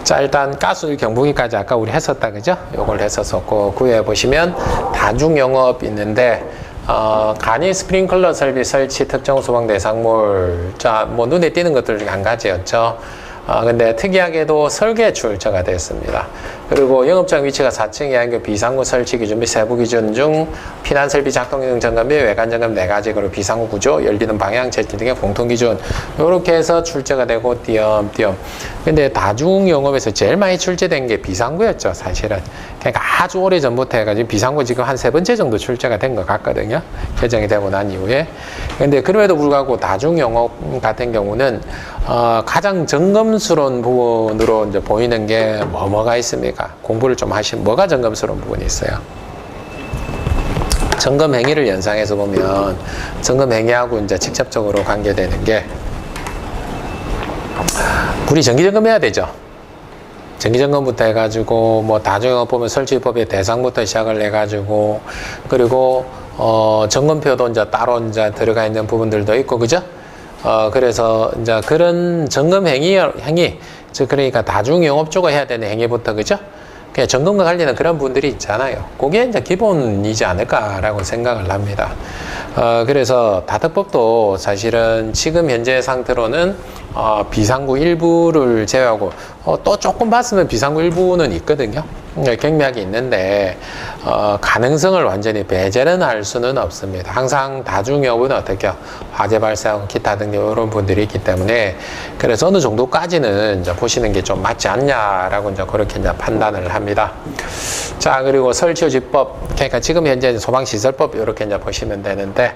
자, 일단 가스 경보기까지 아까 우리 했었다, 그죠? 요걸 했었었고, 그 외에 보시면 다중영업 있는데, 간이 스프링클러 설치 특정 소방 대상물. 자, 뭐 눈에 띄는 것들 중에 한 가지였죠. 근데 특이하게도 설계 출처가 됐습니다. 그리고 영업장 위치가 4층 이하인 비상구 설치 기준 및 세부 기준 중 피난 설비 작동 기능 점검 및 외관 점검 4가지, 그리고 비상구 구조, 열리는 방향, 재질 등의 공통 기준. 요렇게 해서 출제가 되고 띄엄띄엄. 근데 다중 영업에서 제일 많이 출제된 게 비상구였죠, 사실은. 그러니까 아주 오래 전부터 해가지고 비상구 지금 한 3번째 정도 출제가 된 것 같거든요. 개정이 되고 난 이후에. 근데 그럼에도 불구하고 다중 영업 같은 경우는 가장 정검스러운 부분으로 이제 보이는 게 뭐가 있습니까? 공부를 좀 하시면 뭐가 정검스러운 부분이 있어요? 점검 행위를 연상해서 보면 점검 행위하고 이제 직접적으로 관계되는 게 우리 정기점검해야 되죠. 정기점검부터 해가지고 뭐 다중영업 보면 설치법의 대상부터 시작을 해가지고 그리고 점검표도 이제 따로 이제 들어가 있는 부분들도 있고 그죠? 그래서 이제 그런 점검 행위 즉 그러니까 다중영업 쪽을 해야 되는 행위부터 그죠? 그냥 점검과 관련된 그런 분들이 있잖아요. 그게 이제 기본이지 않을까라고 생각을 합니다. 그래서 다특법도 사실은 지금 현재 상태로는 비상구 일부를 제외하고 또 조금 봤으면 비상구 일부는 있거든요. 경미하게 있는데 가능성을 완전히 배제는 할 수는 없습니다. 항상 다중영업은 어떻게 화재 발생, 기타 등 이런 분들이 있기 때문에 그래서 어느 정도까지는 이제 보시는 게 좀 맞지 않냐라고 이제 그렇게 이제 판단을 합니다. 자, 그리고 설치요지법, 그러니까 지금 현재 소방시설법 이렇게 이제 보시면 되는데.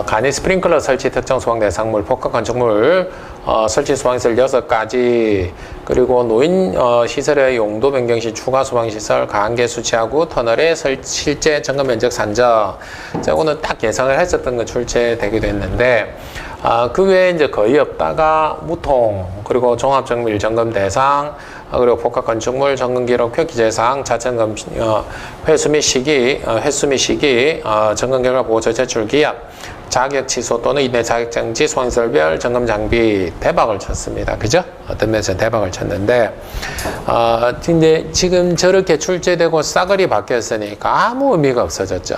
간이 스프링클러 설치 특정 소방 대상물, 복합 건축물 설치 소방시설 6가지, 그리고 노인 시설의 용도 변경 시 추가 소방시설 가한계 수치하고 터널의 실제 점검 면적 산정. 자, 오늘 딱 예상을 했었던 거 출제되기도 했는데, 그 외에 이제 거의 없다가 무통, 그리고 종합정밀 점검 대상, 그리고 복합 건축물 점검 기록표 기재사항, 자체점검 횟수 및 시기, 점검 결과 보고 제출 기합, 자격 취소 또는 이내 자격 정지, 소방시설별 점검 장비. 대박을 쳤습니다. 그죠? 어떤 면에서 대박을 쳤는데, 근데 지금 저렇게 출제되고 싸그리 바뀌었으니까 아무 의미가 없어졌죠.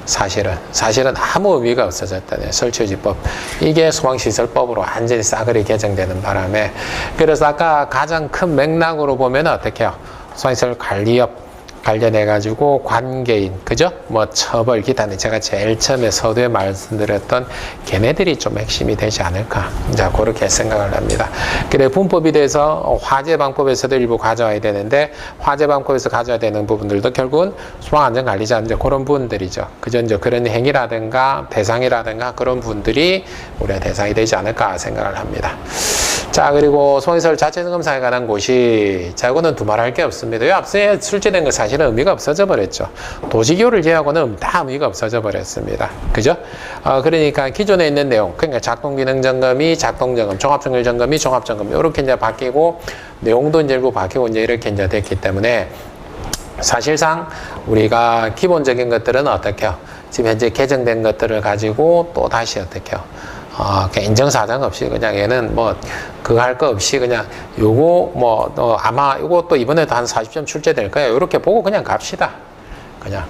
사실은 아무 의미가 없어졌다네. 설치요지법 이게 소방시설법으로 완전히 싸그리 개정되는 바람에, 그래서 아까 가장 큰 맥락으로 보면 어떻게 해요? 소방시설 관리업 관련해가지고 관계인, 그죠? 뭐 처벌, 기타는 제가 제일 처음에 서두에 말씀드렸던 걔네들이 좀 핵심이 되지 않을까. 자, 그렇게 생각을 합니다. 그래, 분법에 대해서 화재방법에서도 일부 가져와야 되는데, 화재방법에서 가져야 되는 부분들도 결국은 소방안전관리자, 이제 그런 분들이죠. 그죠? 이제 그런 행위라든가 대상이라든가 그런 분들이 우리가 대상이 되지 않을까 생각을 합니다. 자, 그리고 소방시설 자체 점검사에 관한 곳이, 자, 이거는 두말할 게 없습니다. 이 앞서에 출제된 거 사실은 의미가 없어져 버렸죠. 도시기호를 제외하고는 다 의미가 없어져 버렸습니다. 그죠? 그러니까 기존에 있는 내용, 그러니까 작동기능 점검이 작동점검, 종합정밀 점검이 종합점검, 이렇게 이제 바뀌고, 내용도 이제 일부 바뀌고, 이제 이렇게 이제 됐기 때문에, 사실상 우리가 기본적인 것들은 어떻게 해요? 지금 현재 개정된 것들을 가지고 또 다시 어떻게 해요? 그냥 인정사정 없이 그냥 얘는 뭐 그거 할 거 없이 그냥 요거 뭐 아마 요것도 이번에도 한 40점 출제될 거예요. 이렇게 보고 그냥 갑시다. 그냥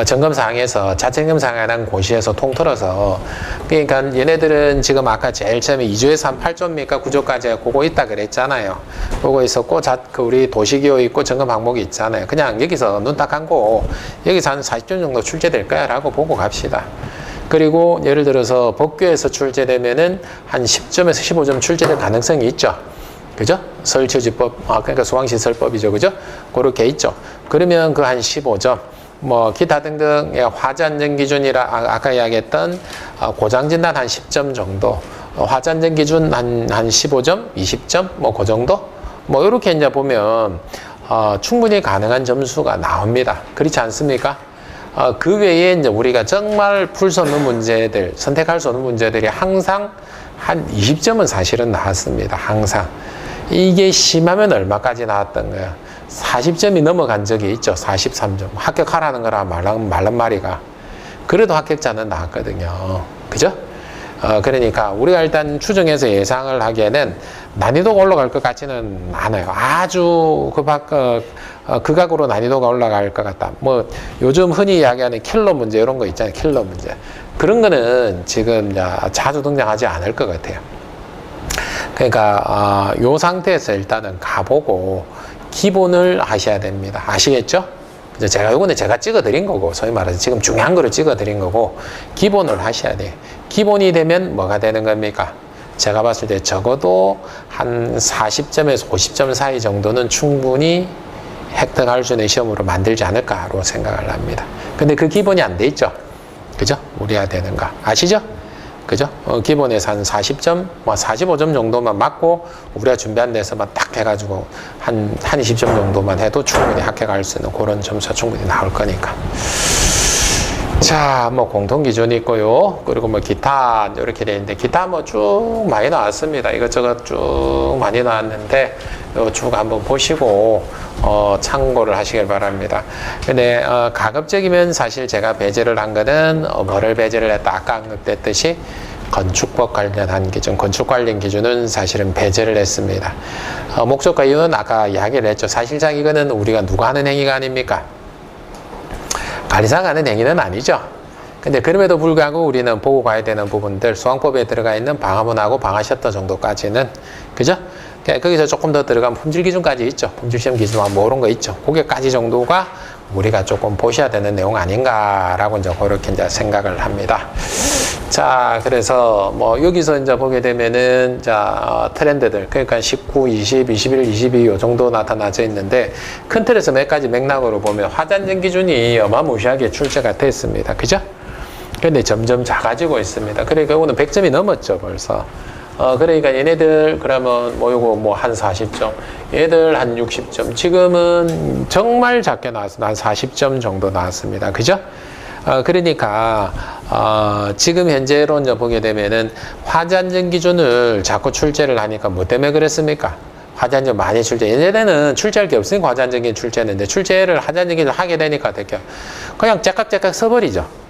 점검사항에서 자체점검사항에 대한 고시에서 통틀어서, 그러니까 얘네들은 지금 아까 제일 처음에 2조에서 한 8조입니까? 9조까지 그거 있다 그랬잖아요. 그거 있었고 우리 도시기호 있고 점검 항목이 있잖아요. 그냥 여기서 눈 딱 감고 여기서 한 40점 정도 출제될 거야 라고 보고 갑시다. 그리고 예를 들어서 법규에서 출제되면은 한 10점에서 15점 출제될 가능성이 있죠. 그죠? 설치요지법, 그러니까 소방시설법이죠. 그죠? 그렇게 있죠. 그러면 그 한 15점, 뭐 기타 등등 화재안전기준이라 아까 이야기했던 고장진단 한 10점 정도, 화재안전기준 한 15점, 20점, 뭐 그 정도, 뭐 이렇게 이제 보면 충분히 가능한 점수가 나옵니다. 그렇지 않습니까? 그 외에 이제 우리가 정말 풀 수 없는 문제들, 선택할 수 없는 문제들이 항상 한 20점은 사실은 나왔습니다. 항상. 이게 심하면 얼마까지 나왔던 거야? 40점이 넘어간 적이 있죠. 43점. 합격하라는 거라 말란 말이가. 그래도 합격자는 나왔거든요. 그죠? 그러니까 우리가 일단 추정해서 예상을 하기에는 난이도가 올라갈 것 같지는 않아요. 아주 극악으로 난이도가 올라갈 것 같다. 뭐 요즘 흔히 이야기하는 킬러 문제 이런 거 있잖아요. 킬러 문제. 그런 거는 지금 자주 등장하지 않을 것 같아요. 그러니까 요 상태에서 일단은 가보고 기본을 하셔야 됩니다. 아시겠죠? 요거는 제가 찍어드린 거고, 소위 말해서 지금 중요한 거를 찍어드린 거고, 기본을 하셔야 돼요. 기본이 되면 뭐가 되는 겁니까? 제가 봤을 때 적어도 한 40점에서 50점 사이 정도는 충분히 획득할 수 있는 시험으로 만들지 않을까로 생각을 합니다. 근데 그 기본이 안 돼 있죠? 그죠? 우려야 되는 거. 아시죠? 그죠? 기본에서 한 40점, 45점 정도만 맞고, 우리가 준비한 데서만 딱 해가지고, 한 20점 정도만 해도 충분히 합격할 수 있는 그런 점수가 충분히 나올 거니까. 자, 뭐 공통 기준이 있고요. 그리고 뭐 기타 이렇게 돼 있는데, 기타 뭐 쭉 많이 나왔습니다. 이것저것 쭉 많이 나왔는데, 쭉 한번 보시고 참고를 하시길 바랍니다. 근데 가급적이면 사실 제가 배제를 한 거는 뭐를 배제를 했다. 아까 언급됐듯이 건축법 관련한 기준, 건축 관련 기준은 사실은 배제를 했습니다. 목적과 이유는 아까 이야기를 했죠. 사실상 이거는 우리가 누가 하는 행위가 아닙니까? 관리사가 하는 행위는 아니죠. 근데 그럼에도 불구하고 우리는 보고 가야 되는 부분들, 수강법에 들어가 있는 방화문하고 방화셔터 정도까지는, 그죠? 거기서 조금 더 들어가면 품질 기준까지 있죠. 품질 시험 기준 뭐 이런 거 있죠. 거기까지 정도가 우리가 조금 보셔야 되는 내용 아닌가라고 이제 그렇게 이제 생각을 합니다. 자, 그래서 뭐 여기서 이제 보게 되면은 트렌드들, 그러니까 19, 20, 21, 22 요 정도 나타나져 있는데, 큰 틀에서 몇 가지 맥락으로 보면 화잔정 기준이 어마무시하게 출제가 됐습니다. 그죠? 근데 점점 작아지고 있습니다. 그러니까 이거는 100점이 넘었죠, 벌써. 그러니까 얘네들 그러면 뭐 요거 뭐 한 40점, 얘들 한 60점. 지금은 정말 작게 나왔습니다. 한 40점 정도 나왔습니다. 그죠? 그러니까 지금 현재로 이제 보게 되면은 화잔정 기준을 자꾸 출제를 하니까 뭐 때문에 그랬습니까? 화잔정 많이 출제. 예전에는 출제할 게 없으니까 화잔정 기준 출제했는데, 출제를 화잔정 기준 하게 되니까 어떻게 그냥 째깍째깍 써버리죠.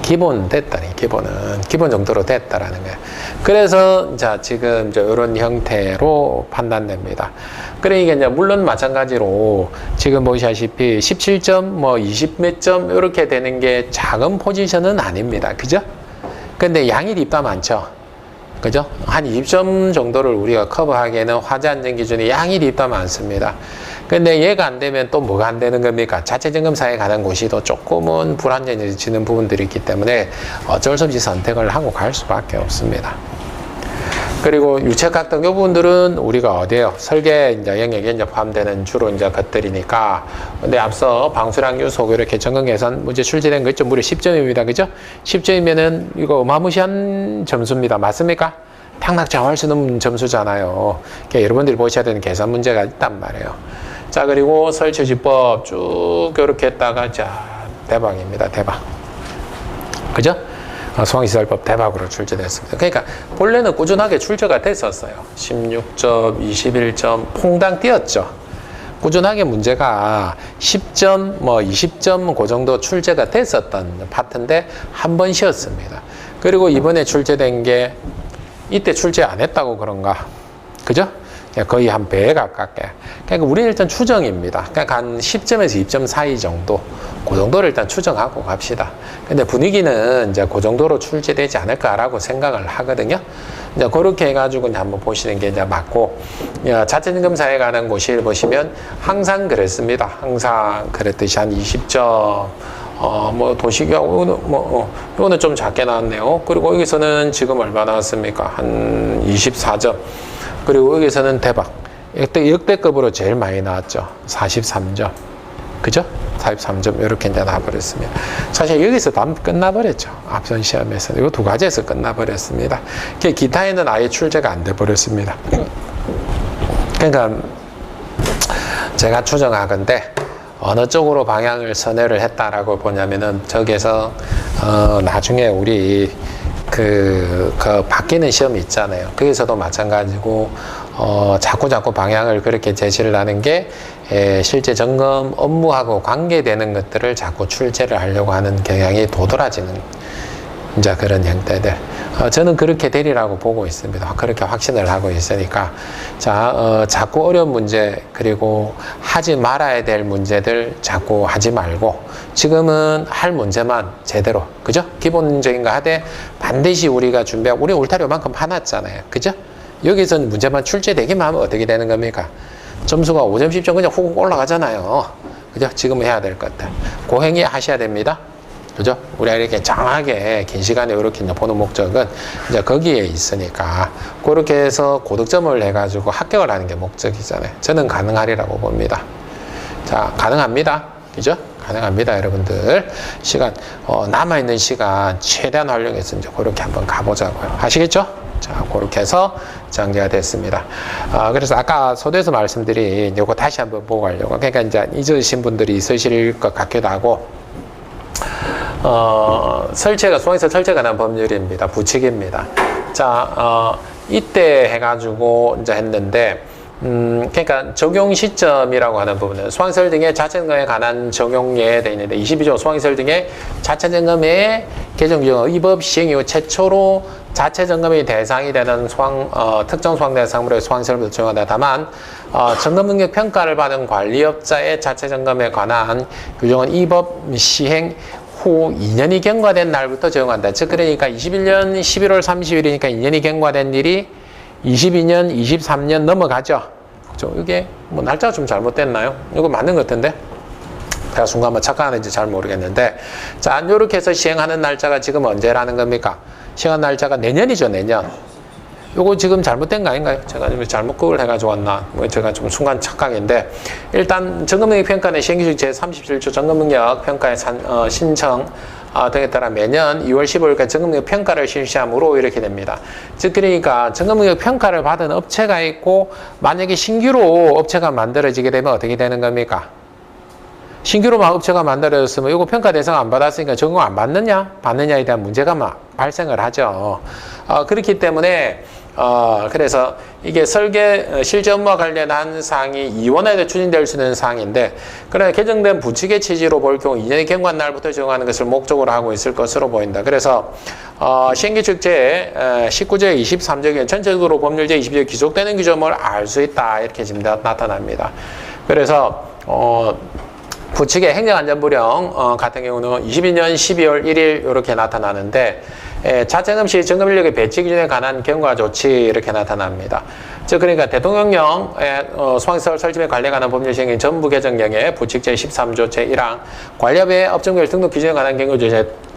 기본 됐다니, 기본 정도로 됐다라는 거예요. 그래서 지금 이런 형태로 판단됩니다. 그러니까 이제 물론 마찬가지로 지금 보시다시피 17점, 뭐 20 몇 점 이렇게 되는 게 작은 포지션은 아닙니다. 그죠? 근데 양이 입다 많죠. 그죠? 한 20점 정도를 우리가 커버하기에는 화잔정 기준이 양이 입다 많습니다. 근데 얘가 안 되면 또 뭐가 안 되는 겁니까? 자체 점검사에 가는 곳이 또 조금은 불안정해지는 부분들이 있기 때문에 어쩔 수 없이 선택을 하고 갈 수밖에 없습니다. 그리고 유책학 등 이 부분들은 우리가 어디에요? 설계 이제 영역에 이제 포함되는 주로 이제 것들이니까. 근데 앞서 방수량 유속 이렇게 점검 계산 문제 출제된 거 있죠? 무려 10점입니다. 그죠? 10점이면은 이거 어마무시한 점수입니다. 맞습니까? 탕락자할 수 있는 점수잖아요. 그러니까 여러분들이 보셔야 되는 계산 문제가 있단 말이에요. 자, 그리고 설치지법 쭉 이렇게 했다가 대박입니다. 대박. 그죠? 수강시설법 대박으로 출제됐습니다. 그러니까 본래는 꾸준하게 출제가 됐었어요. 16점, 21점 퐁당 뛰었죠. 꾸준하게 문제가 10점, 뭐 20점 그 정도 출제가 됐었던 파트인데 한 번 쉬었습니다. 그리고 이번에 출제된 게 이때 출제 안 했다고 그런가? 그죠? 거의 한 배에 가깝게. 그러니까 우리는 일단 추정입니다. 그러니까 한 10점에서 2점 사이 정도, 그 정도를 일단 추정하고 갑시다. 근데 분위기는 이제 그 정도로 출제되지 않을까라고 생각을 하거든요. 이제 그렇게 해가지고 이제 한번 보시는 게 이제 맞고, 자체점검사에 가는 곳을 보시면 항상 그랬습니다. 항상 그랬듯이 한 20점, 뭐 도시교육, 이거는 좀 작게 나왔네요. 그리고 여기서는 지금 얼마 나왔습니까? 한 24점. 그리고 여기서는 대박. 역대급으로 제일 많이 나왔죠. 43점. 그죠? 43점. 이렇게 이제 나와버렸습니다. 사실 여기서 다 끝나버렸죠. 앞선 시험에서. 이거 두 가지에서 끝나버렸습니다. 기타에는 아예 출제가 안 돼버렸습니다. 그러니까 제가 추정하건대 어느 쪽으로 방향을 선회를 했다라고 보냐면은 저기에서 나중에 우리 그 바뀌는 시험이 있잖아요. 거기서도 마찬가지고 자꾸 방향을 그렇게 제시를 하는 게 실제 점검 업무하고 관계되는 것들을 자꾸 출제를 하려고 하는 경향이 도드라지는 이제 그런 형태들. 저는 그렇게 되리라고 보고 있습니다. 그렇게 확신을 하고 있으니까. 자, 자꾸 어려운 문제, 그리고 하지 말아야 될 문제들 자꾸 하지 말고, 지금은 할 문제만 제대로, 그죠? 기본적인 거 하되, 반드시 우리가 준비하고, 우리 울타리 요만큼 파놨잖아요. 그죠? 여기서는 문제만 출제되기만 하면 어떻게 되는 겁니까? 점수가 5점, 10점 그냥 훅 올라가잖아요. 그죠? 지금 해야 될 것들. 고행이 하셔야 됩니다. 그죠? 우리가 이렇게 장하게 긴 시간에 이렇게 보는 목적은 이제 거기에 있으니까 그렇게 해서 고득점을 해가지고 합격을 하는 게 목적이잖아요. 저는 가능하리라고 봅니다. 자, 가능합니다. 그죠? 가능합니다, 여러분들. 시간, 남아있는 시간 최대한 활용해서 이제 그렇게 한번 가보자고요. 아시겠죠? 자, 그렇게 해서 정리가 됐습니다. 그래서 아까 서두에서 말씀드린 요거 다시 한번 보고 가려고. 그러니까 이제 잊으신 분들이 있으실 것 같기도 하고, 설치가, 수강에서 설치가 난 법률입니다. 부칙입니다. 자, 이때 해가지고 이제 했는데, 그러니까 적용 시점이라고 하는 부분은 수강시설 등의 자체점검에 관한 적용예에 되어 있는데 22조 수강시설 등의 자체점검의 개정 규정 이법 시행 이후 최초로 자체점검의 대상이 되는 특정 수강 대상으로의 수강시설부터 적용한다. 다만 점검 능력 평가를 받은 관리업자의 자체점검에 관한 규정은 이법 시행 후 2년이 경과된 날부터 적용한다. 즉 그러니까 21년 11월 30일이니까 2년이 경과된 일이 22년, 23년 넘어가죠. 그죠? 이게 뭐 날짜가 좀 잘못됐나요? 이거 맞는 것 같은데? 제가 순간 뭐 착각하는지 잘 모르겠는데. 자, 이렇게 해서 시행하는 날짜가 지금 언제라는 겁니까? 시행한 날짜가 내년이죠, 내년. 요거 지금 잘못된 거 아닌가요? 제가 잘못 그걸 해가지고 왔나? 뭐 제가 좀 순간 착각인데. 일단 점검능력 평가는 시행규칙 제37조 점검능력 평가의 신청 등에 따라 매년 2월 15일까지 점검능력 평가를 실시하므로 이렇게 됩니다. 즉 그러니까 점검능력 평가를 받은 업체가 있고 만약에 신규로 업체가 만들어지게 되면 어떻게 되는 겁니까? 신규로 업체가 만들어졌으면 이거 평가 대상 안 받았으니까 적용 안 받느냐? 받느냐에 대한 문제가 발생을 하죠. 그렇기 때문에 그래서 이게 설계 실제 업무와 관련한 사항이 이원화에도 추진될 수 있는 사항인데, 그러나 개정된 부칙의 취지로 볼 경우 2년이 경과한 날부터 적용하는 것을 목적으로 하고 있을 것으로 보인다. 그래서 시행규칙 제 19조 23조에 전체적으로 법률 제 22조에 기속되는 규정을 알 수 있다, 이렇게 지금 나타납니다. 그래서 부칙의 행정안전부령 같은 경우는 22년 12월 1일 이렇게 나타나는데, 자체점검 시 점검 인력의 배치 기준에 관한 경과 조치 이렇게 나타납니다. 즉 그러니까 대통령령 수강시설 설립에 관련하는 법률 시행의 전부 개정령의 부칙 제13조 제1항 관리업의 업종별 등록 기준에 관한 경과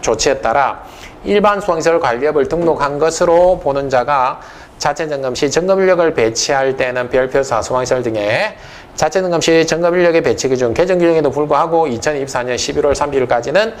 조치에 따라 일반 수강시설 관리업을 등록한 것으로 보는 자가 자체점검 시 점검 인력을 배치할 때는 별표사 수강시설 등의 자체점검 시 점검 인력의 배치 기준 개정 규정에도 불구하고 2024년 11월 30일까지는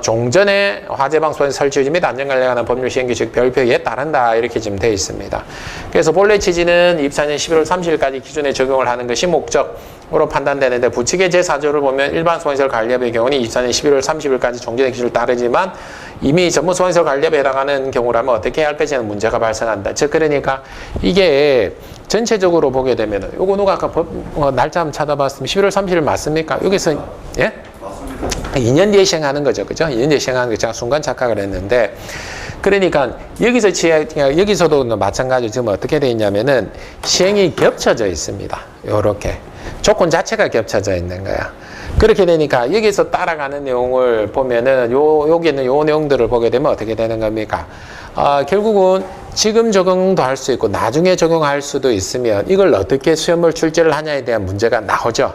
종전의 화재방수원 설치 및 안전 관련한 법률 시행규칙 별표에 따른다, 이렇게 지금 되어 있습니다. 그래서 본래 취지는 24년 11월 30일까지 기준에 적용을 하는 것이 목적으로 판단되는데, 부칙의 제4조를 보면 일반 수강시설 관리업의 경우는 24년 11월 30일까지 종전의 기준을 따르지만 이미 전문 수강시설 관리업에 해당하는 경우라면 어떻게 해야 할 것이라는 문제가 발생한다. 즉 그러니까 이게 전체적으로 보게 되면은 요거 누가 아까 날짜 한번 찾아봤으면 11월 30일 맞습니까? 여기서 예? 2년 뒤에 시행하는 거죠. 그죠? 2년 뒤에 시행하는 거 제가 순간 착각을 했는데, 그러니까 여기서도 마찬가지로 지금 어떻게 되어 있냐면은 시행이 겹쳐져 있습니다. 요렇게 조건 자체가 겹쳐져 있는 거야. 그렇게 되니까 여기서 따라가는 내용을 보면은 여기 있는 요 내용들을 보게 되면 어떻게 되는 겁니까? 결국은 지금 적용도 할 수 있고 나중에 적용할 수도 있으면 이걸 어떻게 시험을 출제를 하냐에 대한 문제가 나오죠.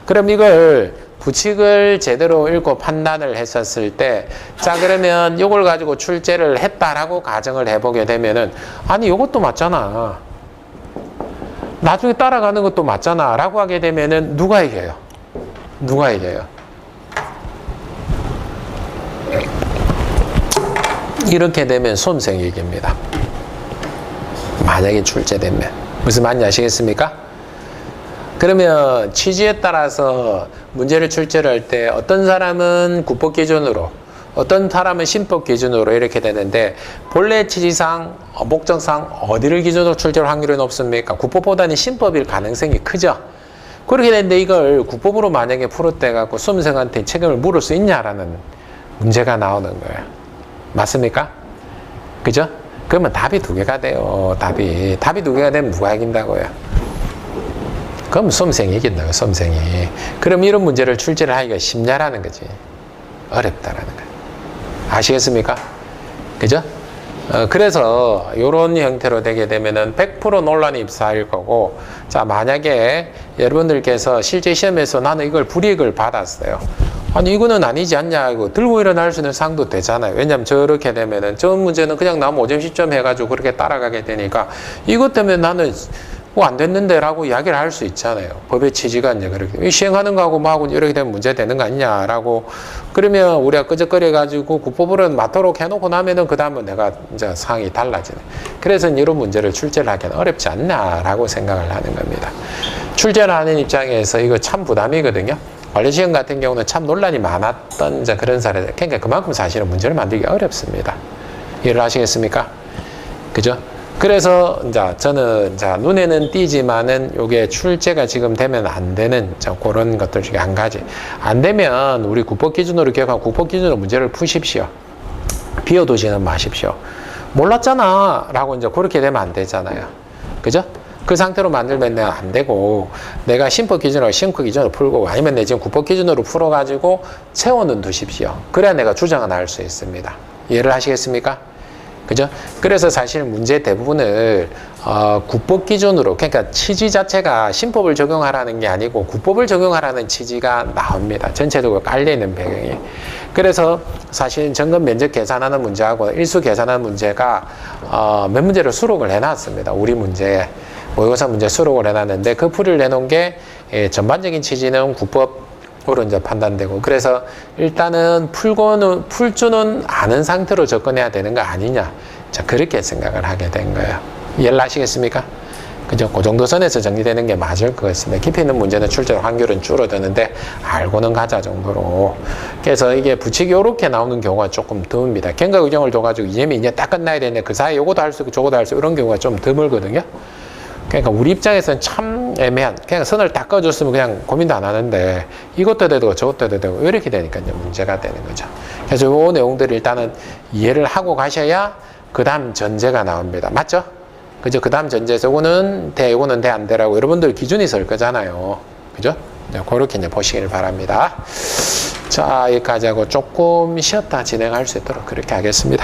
그럼 이걸 부칙을 제대로 읽고 판단을 했었을 때, 자 그러면 이걸 가지고 출제를 했다라고 가정을 해보게 되면은 아니 이것도 맞잖아, 나중에 따라가는 것도 맞잖아 라고 하게 되면은 누가 이겨요? 누가 이겨요? 이렇게 되면 수험생이 이깁니다. 만약에 출제되면. 무슨 말인지 아시겠습니까? 그러면 취지에 따라서 문제를 출제를 할 때 어떤 사람은 국법 기준으로, 어떤 사람은 신법 기준으로 이렇게 되는데, 본래 취지상, 목적상 어디를 기준으로 출제할 확률이 높습니까? 국법보다는 신법일 가능성이 크죠. 그렇게 되는데 이걸 국법으로 만약에 풀었대 갖고 수험생한테 책임을 물을 수 있냐라는 문제가 나오는 거예요. 맞습니까? 그죠? 그러면 답이 두 개가 돼요. 답이 두 개가 되면 누가 이긴다고요? 그럼 수험생이 이긴다고요. 수험생이. 그럼 이런 문제를 출제를 하기가 쉽냐라는 거지. 어렵다라는 거예요. 아시겠습니까? 그죠? 그래서 이런 형태로 되게 되면은 100% 논란이 입사할 거고, 자, 만약에 여러분들께서 실제 시험에서 나는 이걸 불이익을 받았어요. 아니, 이거는 아니지 않냐, 이거 들고 일어날 수 있는 상도 되잖아요. 왜냐면 저렇게 되면은, 저 문제는 그냥 나면 5점, 10점 해가지고 그렇게 따라가게 되니까, 이것 때문에 나는 뭐 안 됐는데 라고 이야기를 할 수 있잖아요. 법의 취지가 이제 그렇게. 시행하는 거하고 뭐하고 이렇게 되면 문제 되는 거 아니냐라고. 그러면 우리가 끄적거려가지고 국법으로는 맞도록 해놓고 나면은 그 다음은 내가 이제 상황이 달라지네. 그래서 이런 문제를 출제를 하기는 어렵지 않나라고 생각을 하는 겁니다. 출제를 하는 입장에서 이거 참 부담이거든요. 관리시험 같은 경우는 참 논란이 많았던 이제 그런 사례들. 그러니까 그만큼 사실은 문제를 만들기 어렵습니다. 이해를 하시겠습니까? 그죠? 그래서 이제 저는 이제 눈에는 띄지만은 요게 출제가 지금 되면 안 되는 그런 것들 중에 한 가지. 안 되면 우리 국법 기준으로 기억하고 국법 기준으로 문제를 푸십시오. 비워두지는 마십시오. 몰랐잖아 라고 이제 그렇게 되면 안 되잖아요. 그죠? 그 상태로 만들면 내가 안 되고, 내가 심법 기준으로 심법 기준으로 풀고, 아니면 내 지금 국법 기준으로 풀어가지고 채워는 두십시오. 그래야 내가 주장은 할 수 있습니다. 이해를 하시겠습니까? 그죠? 그래서 사실 문제 대부분을 국법 기준으로, 그러니까 취지 자체가 신법을 적용하라는 게 아니고 국법을 적용하라는 취지가 나옵니다. 전체적으로 깔려있는 배경이. 그래서 사실 점검 면적 계산하는 문제하고 일수 계산하는 문제가 몇 문제를 수록을 해놨습니다. 우리 문제에 모의고사 문제 수록을 해놨는데, 그 풀이를 내놓은 게 전반적인 취지는 국법으로 이제 판단되고, 그래서 일단은 풀 줄은 아는 상태로 접근해야 되는 거 아니냐. 자, 그렇게 생각을 하게 된 거예요. 이해를 하시겠습니까? 그죠? 그 정도 선에서 정리되는 게 맞을 것 같습니다. 깊이 있는 문제는 출제 확률은 줄어드는데, 알고는 가자 정도로. 그래서 이게 부칙이 이렇게 나오는 경우가 조금 드뭅니다. 경과 규정을 줘가지고 이념이 이제 딱 끝나야 되는데, 그 사이에 요것도 할 수 있고 저것도 할 수 있고, 이런 경우가 좀 드물거든요. 그러니까 우리 입장에서는 참 애매한, 그냥 선을 딱 꺼줬으면 그냥 고민도 안 하는데, 이것도 해도 되고 저것도 해도 되고 이렇게 되니까 이제 문제가 되는 거죠. 그래서 이 내용들을 일단은 이해를 하고 가셔야 그 다음 전제가 나옵니다. 맞죠? 그죠? 그 다음 전제에서 요거는 돼, 요거는 돼, 안 돼라고 여러분들 기준이 설 거잖아요. 그죠? 그렇게 이제 보시길 바랍니다. 자, 여기까지 하고 조금 쉬었다 진행할 수 있도록 그렇게 하겠습니다.